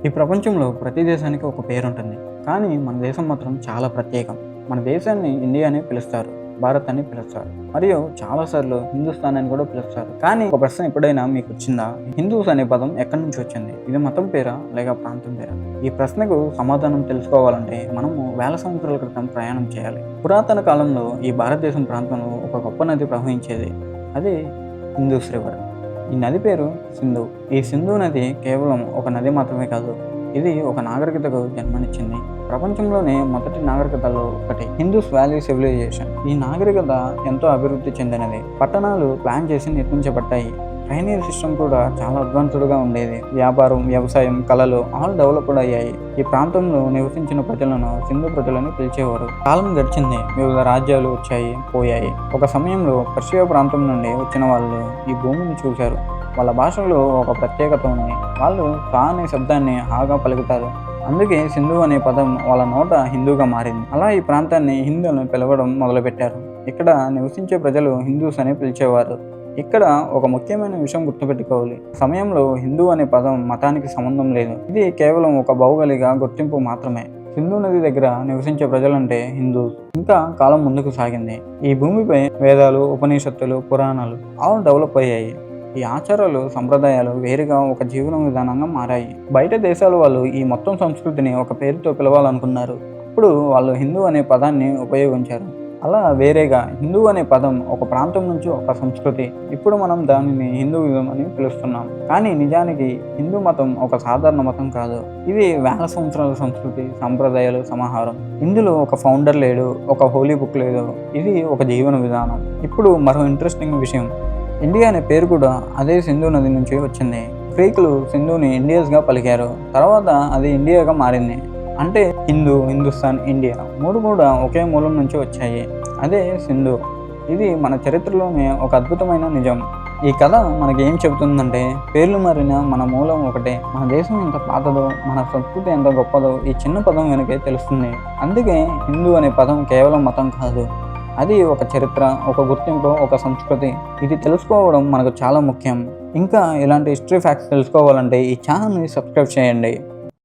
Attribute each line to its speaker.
Speaker 1: ఈ ప్రపంచంలో ప్రతి దేశానికి ఒక పేరుంటుంది. కానీ మన దేశం మాత్రం చాలా ప్రత్యేకం. మన దేశాన్ని ఇండియా అని పిలుస్తారు, భారత్ అని పిలుస్తారు, మరియు చాలాసార్లు హిందుస్థాన్ అని కూడా పిలుస్తారు. కానీ ఒక ప్రశ్న ఎప్పుడైనా మీకు వచ్చిందా? హిందూస్ అనే పదం ఎక్కడి నుంచి వచ్చింది? ఇది మతం పేరా లేక ప్రాంతం పేరా? ఈ ప్రశ్నకు సమాధానం తెలుసుకోవాలంటే మనము వేల సంవత్సరాల క్రితం ప్రయాణం చేయాలి. పురాతన కాలంలో ఈ భారతదేశం ప్రాంతంలో ఒక గొప్ప నది ప్రవహించేది. అది ఇందూస్ రివర్. ఈ నది పేరు సింధు. ఈ సింధు నది కేవలం ఒక నది మాత్రమే కాదు, ఇది ఒక నాగరికతకు జన్మనిచ్చింది. ప్రపంచంలోనే మొదటి నాగరికతలో ఒకటి ఇండస్ వ్యాలీ సివిలైజేషన్. ఈ నాగరికత ఎంతో అభివృద్ధి చెందినది. పట్టణాలు ప్లాన్ చేసి నిర్మించబడ్డాయి. డ్రైనేజ్ సిస్టమ్ కూడా చాలా అడ్వాన్స్డ్గా ఉండేది. వ్యాపారం, వ్యవసాయం, కళలు ఆల్ డెవలప్డ్ అయ్యాయి. ఈ ప్రాంతంలో నివసించిన ప్రజలను సింధు ప్రజలని పిలిచేవారు. కాలం గడిచింది, వివిధ రాజ్యాలు వచ్చాయి, పోయాయి. ఒక సమయంలో పర్షియా ప్రాంతం నుండి వచ్చిన వాళ్ళు ఈ భూమిని చూశారు. వాళ్ళ భాషలో ఒక ప్రత్యేకత ఉంది. వాళ్ళు కా అనే శబ్దాన్ని హాగా పలుకుతారు. అందుకే సింధు అనే పదం వాళ్ళ నోట హిందూగా మారింది. అలా ఈ ప్రాంతాన్ని హిందువులను పిలవడం మొదలుపెట్టారు. ఇక్కడ నివసించే ప్రజలు హిందూస్ అని పిలిచేవారు. ఇక్కడ ఒక ముఖ్యమైన విషయం గుర్తుపెట్టుకోవాలి. సమయంలో హిందూ అనే పదం మతానికి సంబంధం లేదు. ఇది కేవలం ఒక భౌగోళిక గుర్తింపు మాత్రమే. సింధు నది దగ్గర నివసించే ప్రజలంటే హిందూ. ఇంకా కాలం ముందుకు సాగింది. ఈ భూమిపై వేదాలు, ఉపనిషత్తులు, పురాణాలు ఆల్ డెవలప్ అయ్యాయి. ఈ ఆచారాలు, సంప్రదాయాలు వేరుగా ఒక జీవన విధానంగా మారాయి. బయట దేశాల వాళ్ళు ఈ మొత్తం సంస్కృతిని ఒక పేరుతో పిలవాలనుకున్నారు. అప్పుడు వాళ్ళు హిందూ అనే పదాన్ని ఉపయోగించారు. అలా వేరేగా హిందూ అనే పదం ఒక ప్రాంతం నుంచి ఒక సంస్కృతి. ఇప్పుడు మనం దానిని హిందూయిజం అని పిలుస్తున్నాం. కానీ నిజానికి హిందూ మతం ఒక సాధారణ మతం కాదు. ఇది వేల సంవత్సరాల సంస్కృతి, సంప్రదాయాలు సమాహారం. ఇందులో ఒక ఫౌండర్ లేడు, ఒక హోలీ బుక్ లేదు. ఇది ఒక జీవన విధానం. ఇప్పుడు మరో ఇంట్రెస్టింగ్ విషయం, ఇండియా అనే పేరు కూడా అదే సింధు నది నుంచి వచ్చింది. గ్రీకులు సింధుని ఇండియస్గా పలికారు. తర్వాత అది ఇండియాగా మారింది. అంటే హిందూ, హిందుస్థాన్, ఇండియా మూడు కూడా ఒకే మూలం నుంచి వచ్చాయి. అదే సింధు. ఇది మన చరిత్రలోనే ఒక అద్భుతమైన నిజం. ఈ కథ మనకి ఏం చెబుతుందంటే, పేర్లు మారిన మన మూలం ఒకటే. మన దేశం ఎంత పాతదో, మన సంస్కృతి ఎంత గొప్పదో ఈ చిన్న పదం వెనకే తెలుస్తుంది. అందుకే హిందూ అనే పదం కేవలం మతం కాదు, అది ఒక చరిత్ర, ఒక గుర్తింపు, ఒక సంస్కృతి. ఇది తెలుసుకోవడం మనకు చాలా ముఖ్యం. ఇంకా ఇలాంటి హిస్టరీ ఫ్యాక్ట్స్ తెలుసుకోవాలంటే ఈ ఛానల్ని సబ్స్క్రైబ్ చేయండి.